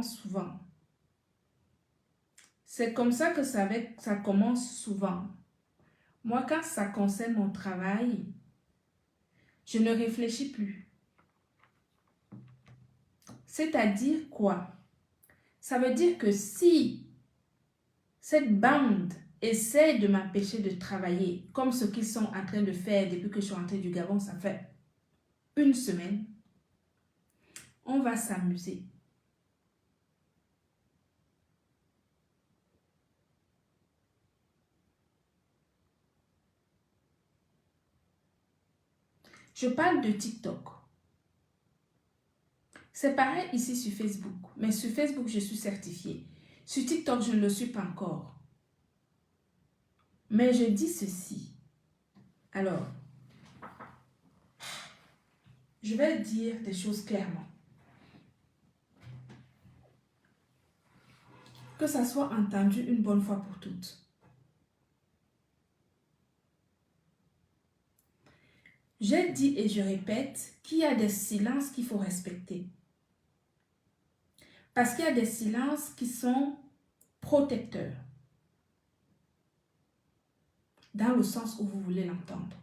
souvent. C'est comme ça que ça commence souvent. Moi, quand ça concerne mon travail, je ne réfléchis plus. C'est-à-dire quoi? Ça veut dire que si cette bande essaie de m'empêcher de travailler, comme ce qu'ils sont en train de faire depuis que je suis rentrée du Gabon, ça fait une semaine, on va s'amuser. Je parle de TikTok. C'est pareil ici sur Facebook, mais sur Facebook, je suis certifiée. Sur TikTok, je ne le suis pas encore. Mais je dis ceci. Alors, je vais dire des choses clairement. Que ça soit entendu une bonne fois pour toutes. J'ai dit et je répète qu'il y a des silences qu'il faut respecter. Parce qu'il y a des silences qui sont protecteurs. Dans le sens où vous voulez l'entendre.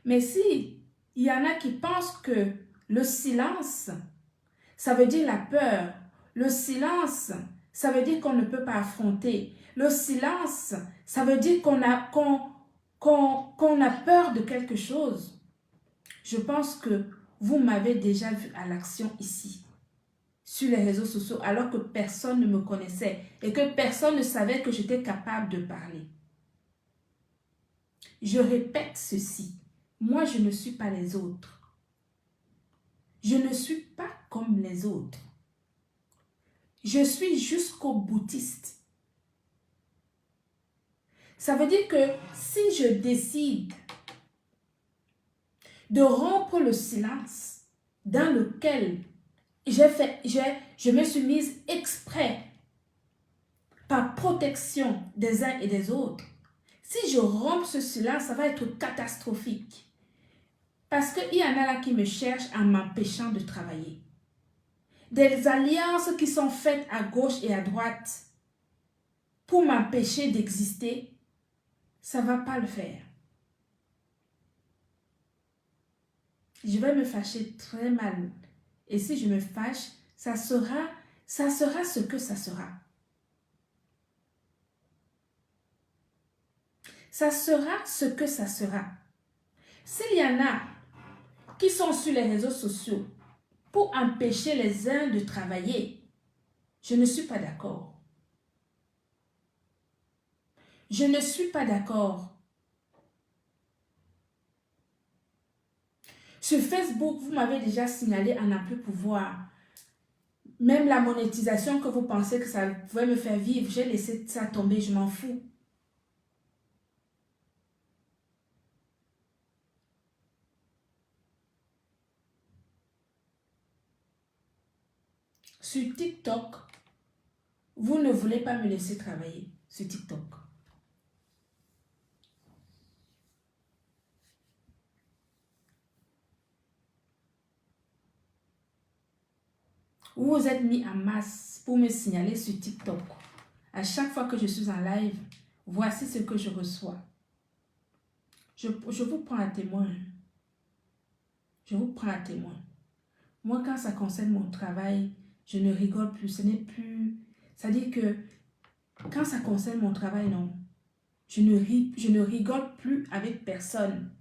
Mais si il y en a qui pensent que le silence, ça veut dire la peur. Le silence, ça veut dire qu'on ne peut pas affronter. Le silence, ça veut dire qu'on a peur de quelque chose. Je pense que vous m'avez déjà vu à l'action ici, sur les réseaux sociaux, alors que personne ne me connaissait et que personne ne savait que j'étais capable de parler. Je répète ceci. Moi, je ne suis pas les autres. Je ne suis pas comme les autres. Je suis jusqu'au boutiste. Ça veut dire que si je décide de rompre le silence dans lequel je me suis mise exprès par protection des uns et des autres, si je romps ce silence, ça va être catastrophique. Parce qu'il y en a là qui me cherchent en m'empêchant de travailler. Des alliances qui sont faites à gauche et à droite pour m'empêcher d'exister, ça ne va pas le faire. Je vais me fâcher très mal. Et si je me fâche, ça sera ce que ça sera. Ça sera ce que ça sera. S'il y en a qui sont sur les réseaux sociaux pour empêcher les uns de travailler, je ne suis pas d'accord. Je ne suis pas d'accord. Sur Facebook, vous m'avez déjà signalé à n'en plus pouvoir. Même la monétisation que vous pensez que ça pouvait me faire vivre, j'ai laissé ça tomber, je m'en fous. Sur TikTok, vous ne voulez pas me laisser travailler sur TikTok. Vous vous êtes mis en masse pour me signaler sur TikTok. À chaque fois que je suis en live, voici ce que je reçois. Je vous prends à témoin. Je vous prends à témoin. Moi, quand ça concerne mon travail, je ne rigole plus. Ce n'est plus... C'est-à-dire que quand ça concerne mon travail, non. Je ne rigole plus avec personne.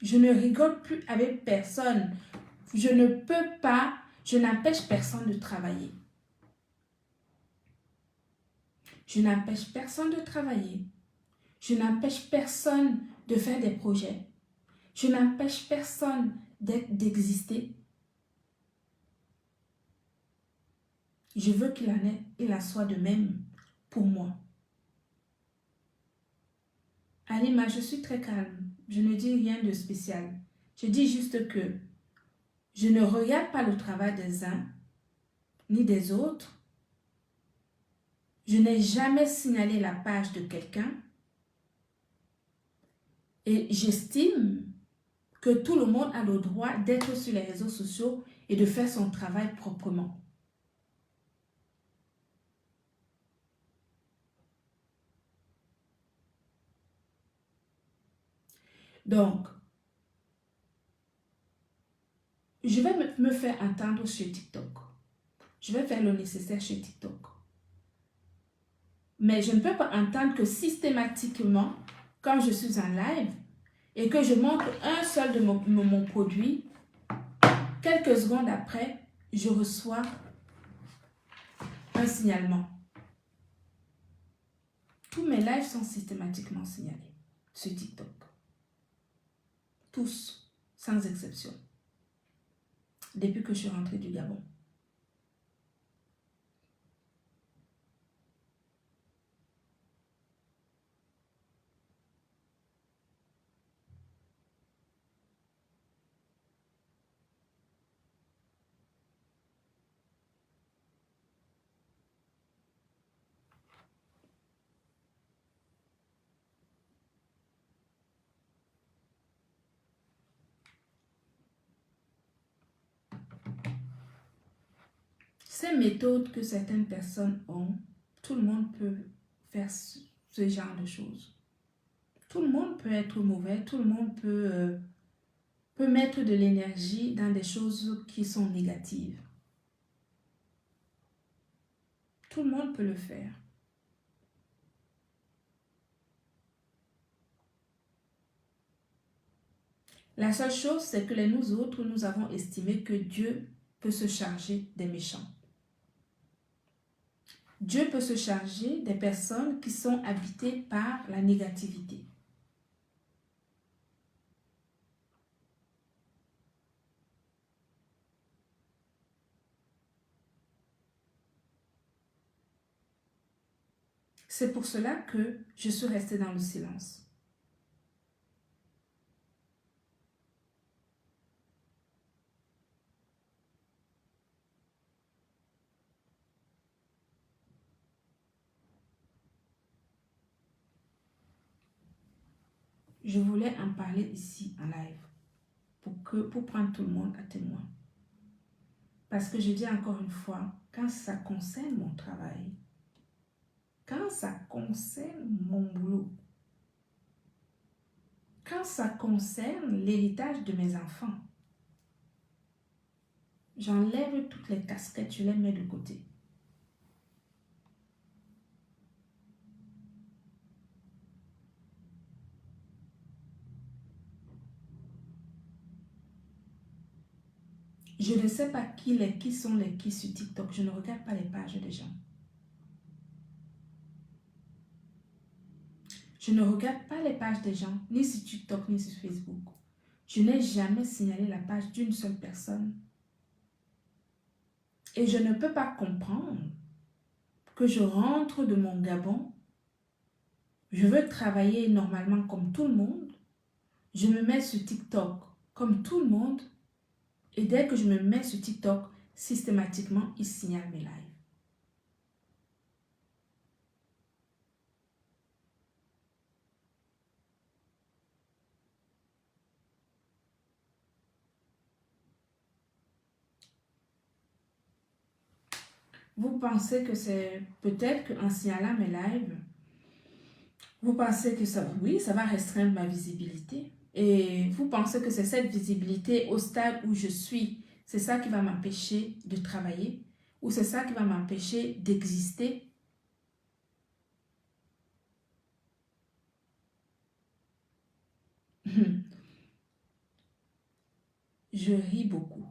Je ne rigole plus avec personne. Je ne peux pas, je n'empêche personne de travailler. Je n'empêche personne de travailler. Je n'empêche personne de faire des projets. Je n'empêche personne d'exister. Je veux qu'il en soit de même pour moi. Alima, je suis très calme. Je ne dis rien de spécial. Je dis juste que je ne regarde pas le travail des uns ni des autres. Je n'ai jamais signalé la page de quelqu'un. Et j'estime que tout le monde a le droit d'être sur les réseaux sociaux et de faire son travail proprement. Donc, je vais me faire entendre sur TikTok. Je vais faire le nécessaire sur TikTok. Mais je ne peux pas entendre que systématiquement, quand je suis en live et que je montre un seul de mon produit, quelques secondes après, je reçois un signalement. Tous mes lives sont systématiquement signalés sur TikTok. Tous, sans exception. Depuis que je suis rentrée du Gabon. Ces méthodes que certaines personnes ont, tout le monde peut faire ce genre de choses. Tout le monde peut être mauvais, tout le monde peut mettre de l'énergie dans des choses qui sont négatives. Tout le monde peut le faire. La seule chose, c'est que nous autres, nous avons estimé que Dieu peut se charger des méchants. Dieu peut se charger des personnes qui sont habitées par la négativité. C'est pour cela que je suis restée dans le silence. Je voulais en parler ici en live pour prendre tout le monde à témoin. Parce que je dis encore une fois, quand ça concerne mon travail, quand ça concerne mon boulot, quand ça concerne l'héritage de mes enfants, j'enlève toutes les casquettes, je les mets de côté. Je ne sais pas qui sont les qui sur TikTok. Je ne regarde pas les pages des gens. Je ne regarde pas les pages des gens, ni sur TikTok, ni sur Facebook. Je n'ai jamais signalé la page d'une seule personne. Et je ne peux pas comprendre que je rentre de mon Gabon. Je veux travailler normalement comme tout le monde. Je me mets sur TikTok comme tout le monde. Et dès que je me mets sur TikTok, systématiquement, il signale mes lives. Vous pensez que c'est peut-être qu'en signalant mes lives, vous pensez que ça, oui, ça va restreindre ma visibilité. Et vous pensez que c'est cette visibilité au stade où je suis, c'est ça qui va m'empêcher de travailler ou c'est ça qui va m'empêcher d'exister. Je ris beaucoup.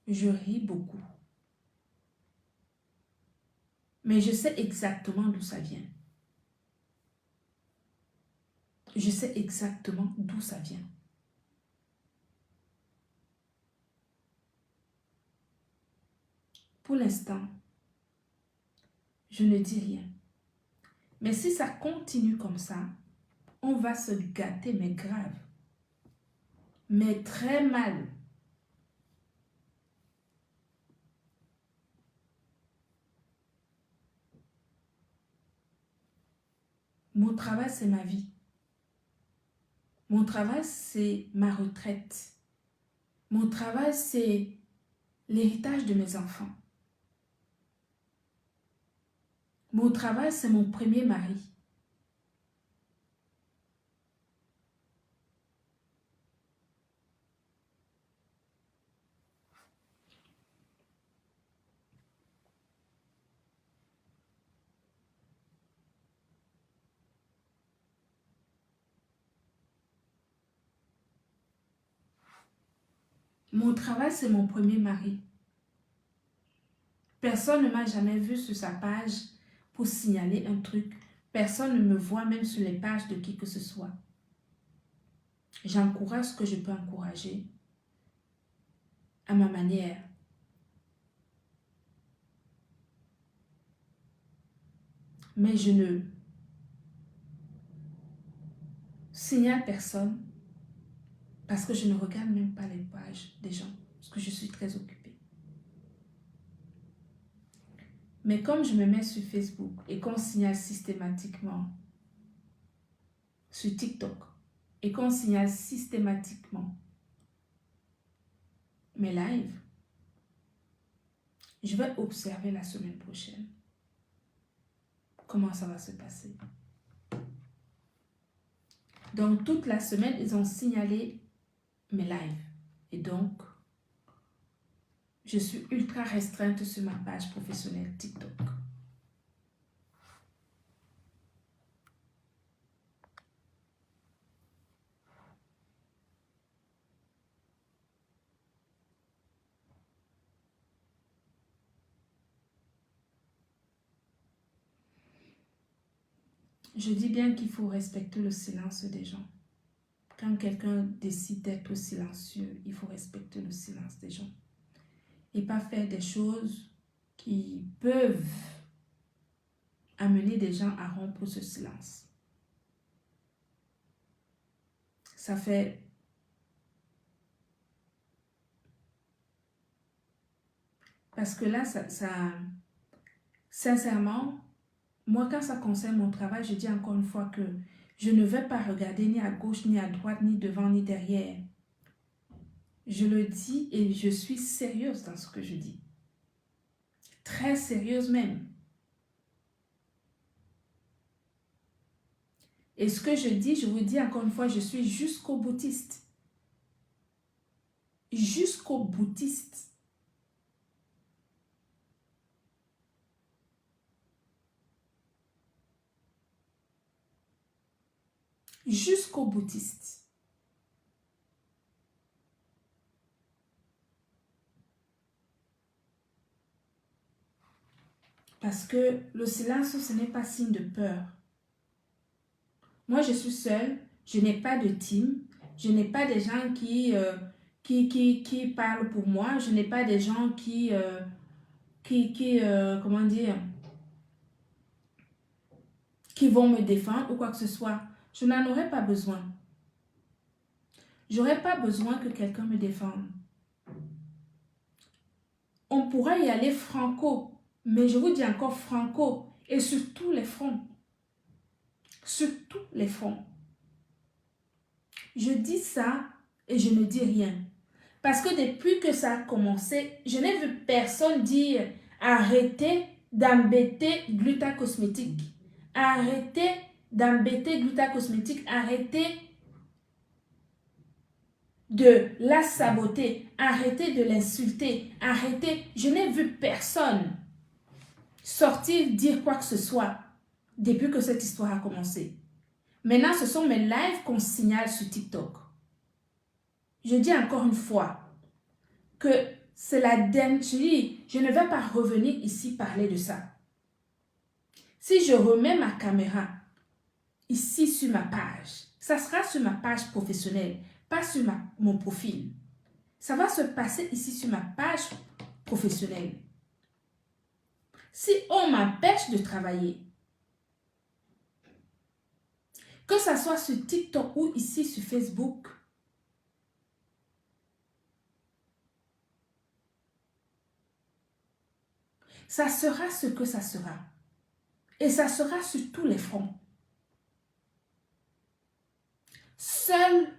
Je ris beaucoup. Mais je sais exactement d'où ça vient. Je sais exactement d'où ça vient. Pour l'instant, je ne dis rien. Mais si ça continue comme ça, on va se gâter, mais grave. Mais très mal. Mon travail, c'est ma vie. Mon travail, c'est ma retraite. Mon travail, c'est l'héritage de mes enfants. Mon travail, c'est mon premier mari. Mon travail, c'est mon premier mari. Personne ne m'a jamais vu sur sa page pour signaler un truc. Personne ne me voit même sur les pages de qui que ce soit. J'encourage ce que je peux encourager à ma manière. Mais je ne signale personne parce que je ne regarde même pas les pages des gens, parce que je suis très occupée. Mais comme je me mets sur Facebook et qu'on signale systématiquement sur TikTok et qu'on signale systématiquement mes lives, je vais observer la semaine prochaine comment ça va se passer. Donc, toute la semaine, ils ont signalé mes lives. Et donc, je suis ultra restreinte sur ma page professionnelle TikTok. Je dis bien qu'il faut respecter le silence des gens. Quand quelqu'un décide d'être silencieux, il faut respecter le silence des gens. Et pas faire des choses qui peuvent amener des gens à rompre ce silence. Ça fait... Parce que là, sincèrement, moi, quand ça concerne mon travail, je dis encore une fois que je ne vais pas regarder ni à gauche, ni à droite, ni devant, ni derrière. Je le dis et je suis sérieuse dans ce que je dis. Très sérieuse même. Et ce que je dis, je vous dis encore une fois, je suis jusqu'au boutiste. Jusqu'au boutiste. Jusqu'au boutiste. Parce que le silence, ce n'est pas signe de peur. Moi, je suis seule, je n'ai pas de team, je n'ai pas des gens qui parlent pour moi, je n'ai pas des gens comment dire, qui vont me défendre ou quoi que ce soit. Je n'en aurais pas besoin. J'aurais pas besoin que quelqu'un me défende. On pourra y aller franco, mais je vous dis encore franco et sur tous les fronts. Sur tous les fronts. Je dis ça et je ne dis rien. Parce que depuis que ça a commencé, je n'ai vu personne dire arrêtez d'embêter Gluta Cosmétique. Arrêtez d'embêter Gluta Cosmétique. Arrêtez de la saboter. Arrêtez de l'insulter. Arrêtez. Je n'ai vu personne sortir dire quoi que ce soit depuis que cette histoire a commencé. Maintenant, ce sont mes lives qu'on signale sur TikTok. Je dis encore une fois que c'est la dernière. Je ne vais pas revenir ici parler de ça. Si je remets ma caméra ici sur ma page, ça sera sur ma page professionnelle, pas sur mon profil. Ça va se passer ici sur ma page professionnelle. Si on m'empêche de travailler, que ça soit sur TikTok ou ici sur Facebook, ça sera ce que ça sera. Et ça sera sur tous les fronts. Seul